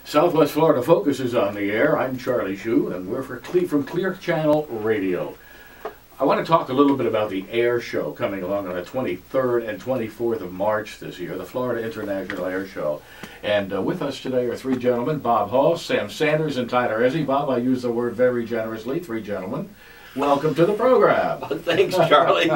Southwest Florida Focus is on the air. I'm Charlie Shue, and we're from Clear Channel Radio. I want to talk a little bit about the air show coming along on the 23rd and 24th of March this year, the Florida International Air Show. And with us today are three gentlemen, Bob Hall, Sam Sanders, and Tyler Ezzy. Bob, I use the word very generously, three gentlemen. Welcome to the program. Well, thanks, Charlie.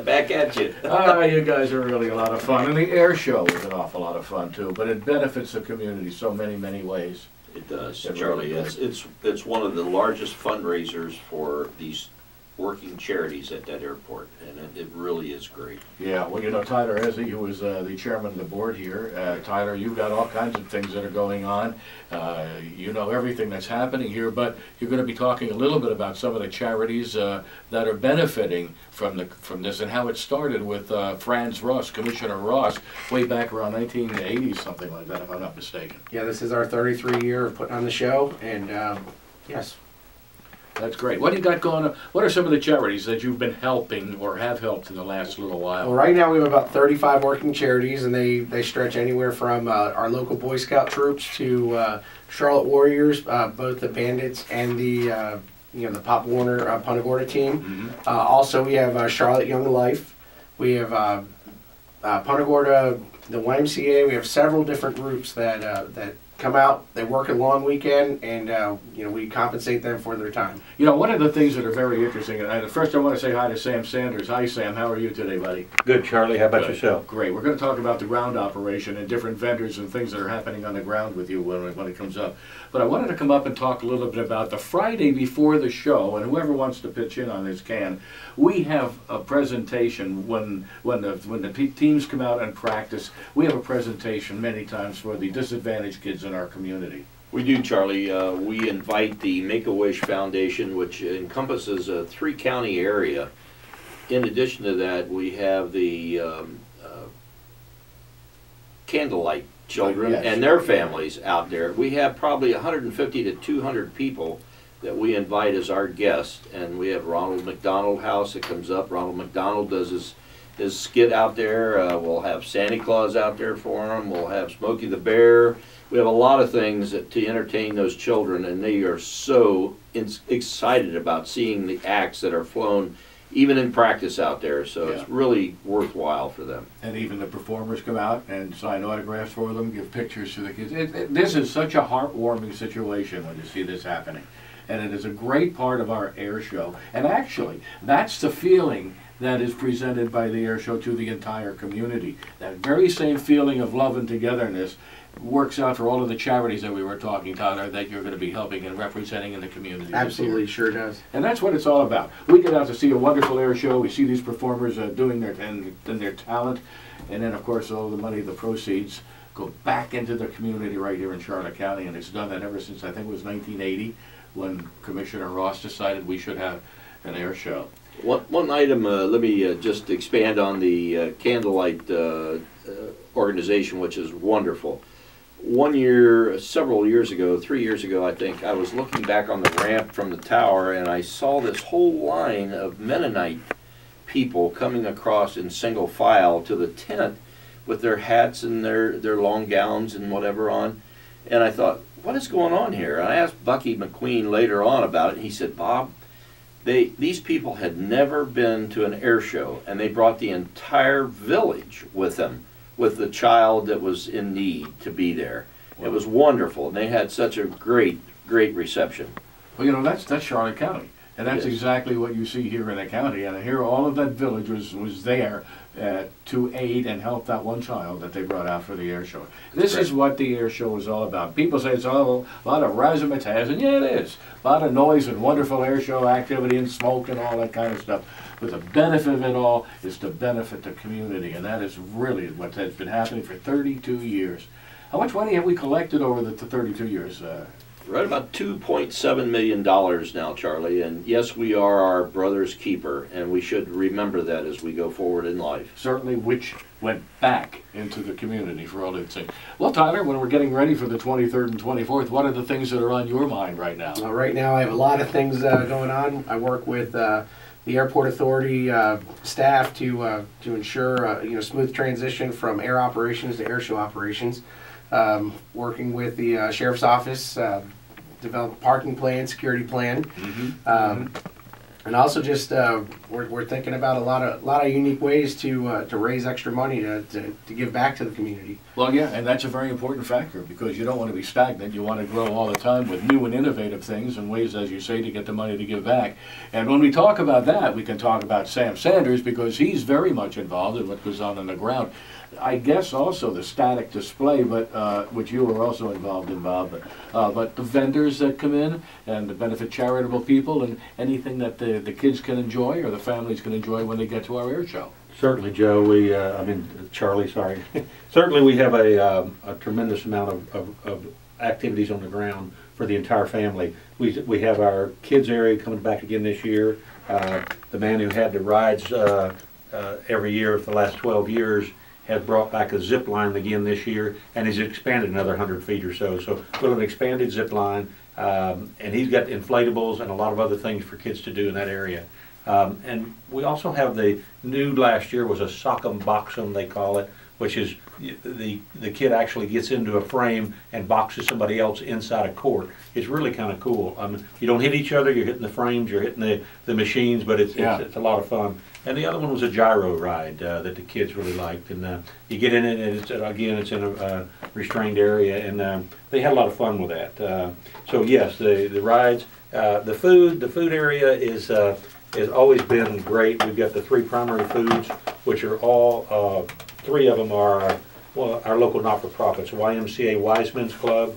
Back at you. You guys are really a lot of fun. And the air show is an awful lot of fun, too. But it benefits the community so many, many ways. It does, It Charlie. really does. It's one of the largest fundraisers for these working charities at that airport, and it really is great. Yeah, well, you know, Tyler Ezzy, who is the chairman of the board here. Tyler, you've got all kinds of things that are going on. You know everything that's happening here, but you're going to be talking a little bit about some of the charities that are benefiting from this and how it started with Franz Ross, Commissioner Ross, way back around 1980, something like that, if I'm not mistaken. Yeah, this is our 33rd year of putting on the show, and yes. That's great. What do you got going on? What are some of the charities that you've been helping or have helped in the last little while? Well, right now we have about 35 working charities, and they stretch anywhere from our local Boy Scout troops to Charlotte Warriors, both the Bandits and the the Pop Warner Punta Gorda team. Mm-hmm. Also, we have Charlotte Young Life. We have Punta Gorda, the YMCA. We have several different groups that come out. They work a long weekend, and we compensate them for their time. You know, one of the things that are very interesting, and first I want to say hi to Sam Sanders. Hi, Sam. How are you today, buddy? Good, Charlie. How about Good. yourself? Great. We're going to talk about the ground operation and different vendors and things that are happening on the ground with you when it comes up. But I wanted to come up and talk a little bit about the Friday before the show, and whoever wants to pitch in on this can. We have a presentation when the teams come out and practice. We have a presentation many times for the disadvantaged kids in our community. We do, Charlie. We invite the Make-A-Wish Foundation, which encompasses a 3-county area. In addition to that, we have the Candlelight children Yes. and their families out there. We have probably 150 to 200 people that we invite as our guests, and we have Ronald McDonald House that comes up. Ronald McDonald does his skit out there. We'll have Santa Claus out there for him. We'll have Smokey the Bear. We have a lot of things to entertain those children, and they are so excited about seeing the acts that are flown even in practice out there, so Yeah. it's really worthwhile for them. And even the performers come out and sign autographs for them, give pictures to the kids. This is such a heartwarming situation when you see this happening. And it is a great part of our air show. And actually, that's the feeling that is presented by the air show to the entire community. That very same feeling of love and togetherness works out for all of the charities that we were talking, Tyler, that you're going to be helping and representing in the community this year. Absolutely, sure does. And that's what it's all about. We get out to see a wonderful air show. We see these performers doing their talent. And then, of course, all the money, the proceeds, go back into the community right here in Charlotte County. And it's done that ever since, I think it was 1980, when Commissioner Ross decided we should have an air show. One item, let me just expand on the Candlelight organization, which is wonderful. One year, several years ago, 3 years ago, I think, I was looking back on the ramp from the tower, and I saw this whole line of Mennonite people coming across in single file to the tent with their hats and their long gowns and whatever on. And I thought, what is going on here? And I asked Bucky McQueen later on about it, and he said, Bob, these people had never been to an air show, and they brought the entire village with them, with the child that was in need to be there. Wow. It was wonderful, and they had such a great reception. Well, you know, that's Charlotte County. And that's Yes. exactly what you see here in the county. And here all of that village was there to aid and help that one child that they brought out for the air show. This is what the air show is all about. People say it's all a lot of razzmatazz, and yeah, it is. A lot of noise and wonderful air show activity and smoke and all that kind of stuff. But the benefit of it all is to benefit the community, and that is really what has been happening for 32 years. How much money have we collected over the 32 years? Right about $2.7 million now, Charlie, and yes, we are our brother's keeper, and we should remember that as we go forward in life. Certainly, which went back into the community for all it's saying. Well, Tyler, when we're getting ready for the 23rd and 24th, what are the things that are on your mind right now? Right now, I have a lot of things going on. I work with the Airport Authority staff to ensure smooth transition from air operations to air show operations. working with the sheriff's office, develop a parking plan, security plan. And also just we're thinking about a lot of unique ways to raise extra money to give back to the community. Well, yeah, and that's a very important factor because you don't want to be stagnant. You want to grow all the time with new and innovative things and ways, as you say, to get the money to give back. And when we talk about that, we can talk about Sam Sanders because he's very much involved in what goes on the ground. I guess also the static display, but which you were also involved in, Bob. But the vendors that come in and to benefit charitable people and anything that the kids can enjoy or the families can enjoy when they get to our air show. Certainly, Joe. Charlie. Sorry. Certainly, we have a tremendous amount of activities on the ground for the entire family. We have our kids area coming back again this year. The man who had the rides every year for the last 12 years has brought back a zip line again this year, and he's expanded another 100 feet or so. So we'll have an expanded zip line, and he's got inflatables and a lot of other things for kids to do in that area. And we also have the new last year was a sock'em box'em, they call it, which is the kid actually gets into a frame and boxes somebody else inside a court. It's really kind of cool. You don't hit each other, you're hitting the frames, you're hitting the machines, but it's a lot of fun. And the other one was a gyro ride that the kids really liked. And you get in it, and it's in a restrained area, and they had a lot of fun with that. So yes, the rides, the food area has always been great. We've got the 3 primary foods, which are all 3 of them are our local not-for-profits. YMCA Wiseman's Club.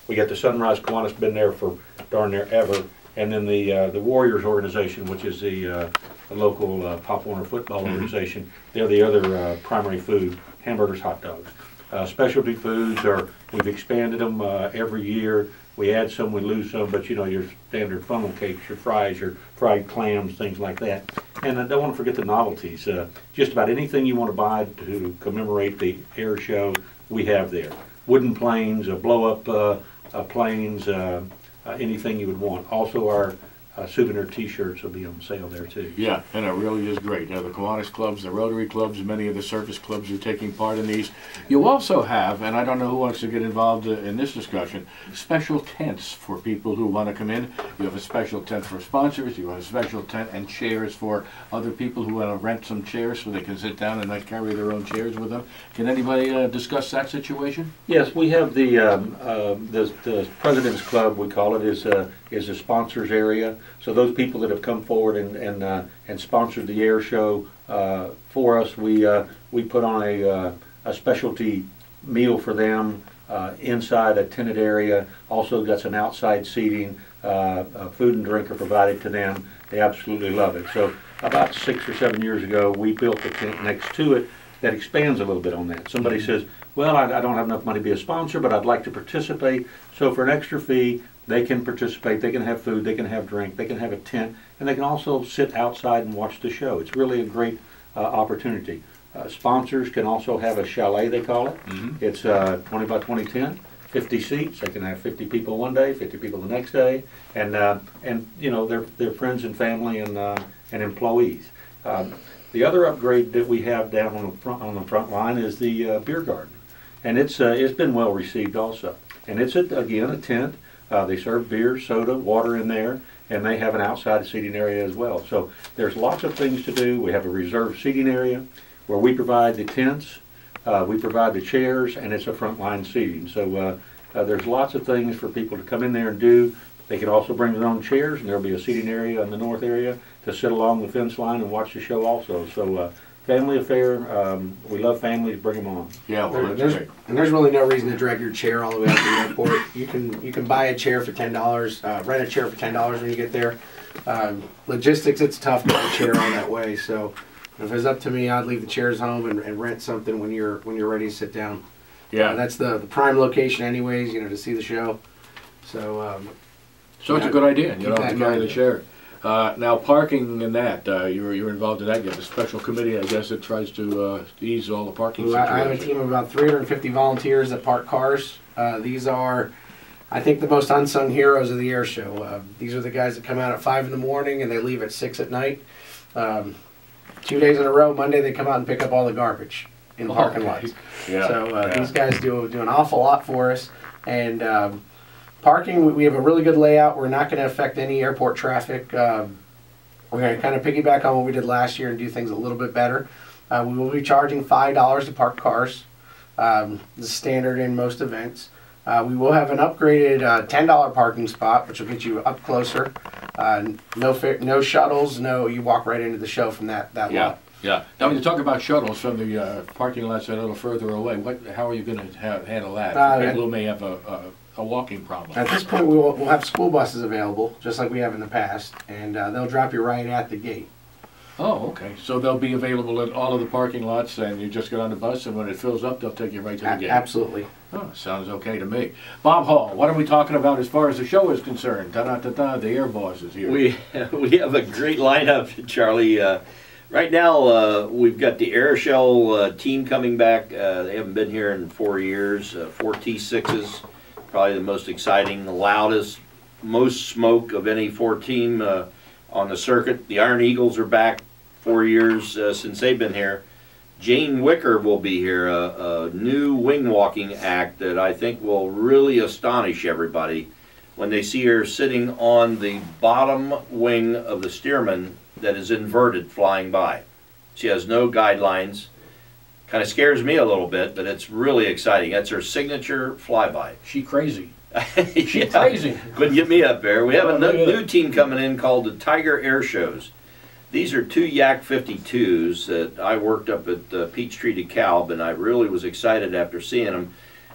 We got the Sunrise Kiwanis, been there for darn near ever, and then the Warriors organization, which is the local Pop Warner football organization. They're the other primary food: hamburgers, hot dogs. Specialty foods we've expanded them every year. We add some, we lose some, but you know, your standard funnel cakes, your fries, your fried clams, things like that. And I don't want to forget the novelties. Just about anything you want to buy to commemorate the air show, we have there. Wooden planes, blow-up planes, anything you would want. Also, our souvenir T-shirts will be on sale there too. Yeah, and it really is great. The Kiwanis clubs, the Rotary clubs, many of the service clubs are taking part in these. You also have, and I don't know who wants to get involved in this discussion, special tents for people who want to come in. You have a special tent for sponsors. You have a special tent and chairs for other people who want to rent some chairs so they can sit down and not carry their own chairs with them. Can anybody discuss that situation? Yes, we have the President's Club, we call it, is a sponsors area. So those people that have come forward and sponsored the air show for us, we put on a specialty meal for them inside a tented area. Also got some outside seating. Food and drink are provided to them. They absolutely love it. So about 6 or 7 years ago, we built a tent next to it that expands a little bit on that. Somebody says, well, I don't have enough money to be a sponsor, but I'd like to participate. So for an extra fee, they can participate, they can have food, they can have drink, they can have a tent, and they can also sit outside and watch the show. It's really a great opportunity. Sponsors can also have a chalet, they call it. It's 20 by 20 tent, 50 seats. They can have 50 people one day, 50 people the next day, and you know, their friends and family and employees. The other upgrade that we have down on the front line is the beer garden, and it's been well received also. And it's again a tent. They serve beer, soda, water in there, and they have an outside seating area as well. So there's lots of things to do. We have a reserved seating area where we provide the tents, we provide the chairs, and it's a frontline seating. So there's lots of things for people to come in there and do. They can also bring their own chairs, and there'll be a seating area in the north area to sit along the fence line and watch the show also. So family affair, we love families, bring them on. Yeah, well, that's great. And there's really no reason to drag your chair all the way out to the airport. You can buy a chair for $10, rent a chair for $10 when you get there. Logistics, it's tough to get a chair all that way. So if it's up to me, I'd leave the chairs home and rent something when you're ready to sit down. Yeah, that's the prime location, anyways. You know, to see the show. So it's a good idea. You don't have to carry the idea. chair. Now parking and that, you're involved in that. You have a special committee, I guess, that tries to ease all the parking situations. I have a team of about 350 volunteers that park cars. These are, I think, the most unsung heroes of the air show. These are the guys that come out at 5 in the morning and they leave at 6 at night. 2 days in a row, Monday they come out and pick up all the garbage. in parking okay. lots. Yeah, So yeah. these guys do an awful lot for us. And parking, we have a really good layout. We're not going to affect any airport traffic. We're going to kind of piggyback on what we did last year and do things a little bit better. We will be charging $5 to park cars, the standard in most events. We will have an upgraded $10 parking spot, which will get you up closer. No shuttles. No, you walk right into the show from that Yeah, lot. yeah. Now, when you talk about shuttles from the parking lots a little further away, how are you going to handle that? People who may have a walking problem. At this point, we'll have school buses available, just like we have in the past, and they'll drop you right at the gate. Oh, okay. So they'll be available at all of the parking lots, and you just get on the bus, and when it fills up, they'll take you right to the gate. Absolutely. Oh, sounds okay to me. Bob Hall, what are we talking about as far as the show is concerned? Da-da-da-da, the Air Boss is here. We have a great lineup, Charlie. Right now, we've got the Air Shell team coming back. They haven't been here in 4 years. 4 T6s, probably the most exciting, the loudest, most smoke of any 4 team on the circuit. The Iron Eagles are back 4 years since they've been here. Jane Wicker will be here, a new wing walking act that I think will really astonish everybody when they see her sitting on the bottom wing of the Stearman that is inverted flying by. She has no guidelines. Kind of scares me a little bit, but it's really exciting. That's her signature flyby. She crazy. She's She crazy. Couldn't get me up there. We have a Oh, look at new team coming in called the Tiger Air Shows. These are 2 Yak 52s that I worked up at Peachtree DeKalb, and I really was excited after seeing them.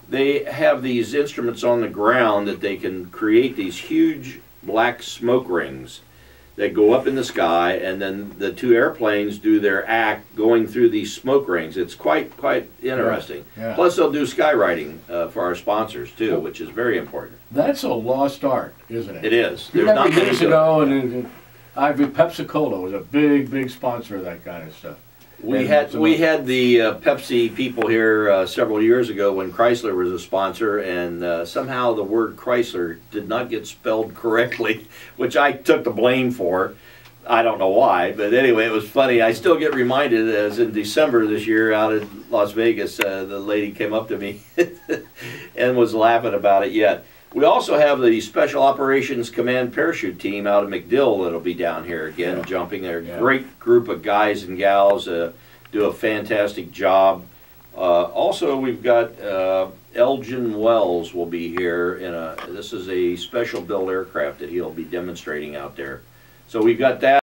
They have these instruments on the ground that they can create these huge black smoke rings that go up in the sky, and then the 2 airplanes do their act going through these smoke rings. It's quite interesting. Yeah. Plus they'll do skywriting for our sponsors too, which is very important. That's a lost art, isn't it? It is. You There's remember not many years do it. ago, and Pepsi-Cola was a big sponsor of that kind of stuff. We And had some we other- had the Pepsi people here several years ago when Chrysler was a sponsor, and somehow the word Chrysler did not get spelled correctly, which I took the blame for. I don't know why, but anyway, it was funny. I still get reminded, as in December this year out in Las Vegas, the lady came up to me and was laughing about it yet. We also have the Special Operations Command Parachute Team out of MacDill that'll be down here again, Yeah. jumping. They're a Yeah. great group of guys and gals, do a fantastic job. Also, we've got Elgin Wells will be here this is a special built aircraft that he'll be demonstrating out there. So we've got that.